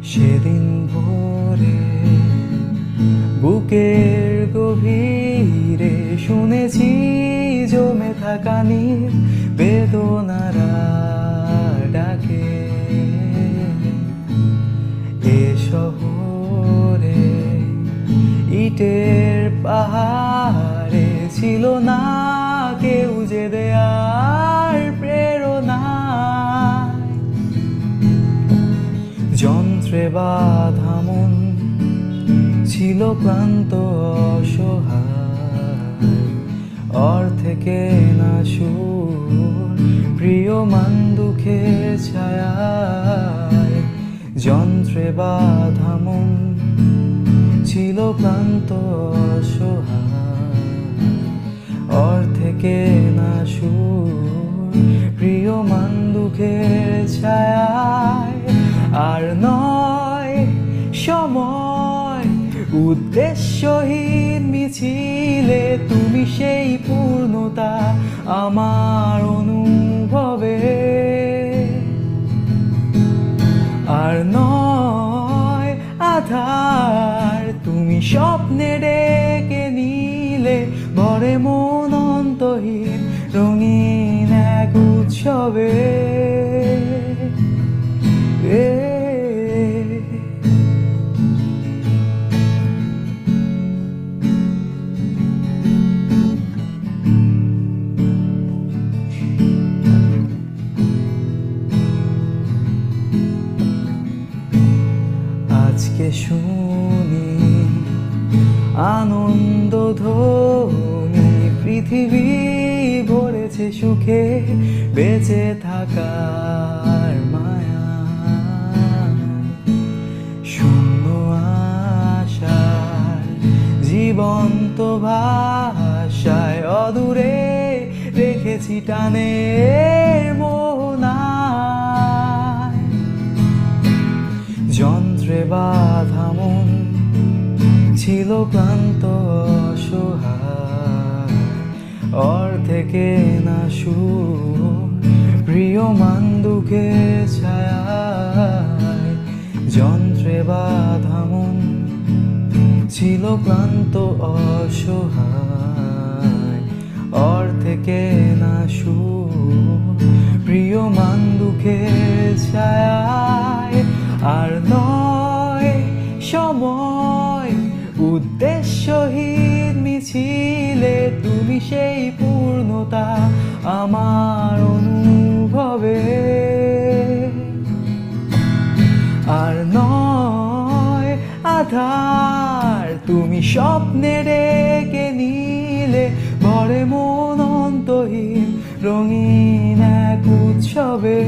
সেদিন ভোরে বুকের গভীরে শুনেছি জমে থাকা নীল বেদনারা ডাকে। এ শহরে ইটের পাহাড়ে ছিল না কেউ যে দেয়ার প্রেরণা। যন্ত্রে বাঁধা মন ছিল ক্লান্ত অসহায়, অর্থে কেনা সুর প্রিয় মান দুঃখের ছায়ায়। যন্ত্রে বাঁধা মন ছিল ক্লান্ত অসহায়, অর্থে কেনা সুর প্রিয় মান দুঃখের ছায়ায়। আর নয় সময় উদ্দেশ্যহীন মিছিলে, তুমি সেই পূর্ণতা আমার অনুভবে। আর নয় আধার, তুমি স্বপ্নে ডেকে নিলে ভরে মন অন্তহীন রঙিন এক উৎসবে। আজকে শুনি আনন্দ ধ্বনি, পৃথিবী ভরেছে সুখে বেঁচে থাকার মায়া। শূন্য আশার জীবন্ত ভাষায় অদূরে রেখেছি টানের মোহনা। যন্ত্রে বাঁধা মন ছিল ক্লান্ত অসহায়, অর্থে কেনা সুর প্রিয় মান দুঃখের ছায়ায়। যন্ত্রে বাঁধা মন ছিল ক্লান্ত অসহায়, অর্থে কেনা সুর প্রিয় মান দুঃখের ছায়ায়। আর নয় সময় উদ্দেশ্যহীন মিছিলে, তুমি সেই পূর্ণতা আমার অনুভবে। আর নয় আধার, তুমি স্বপ্নে ডেকে নিলে ভরে মন অন্তহীন রঙিন এক উৎসবে।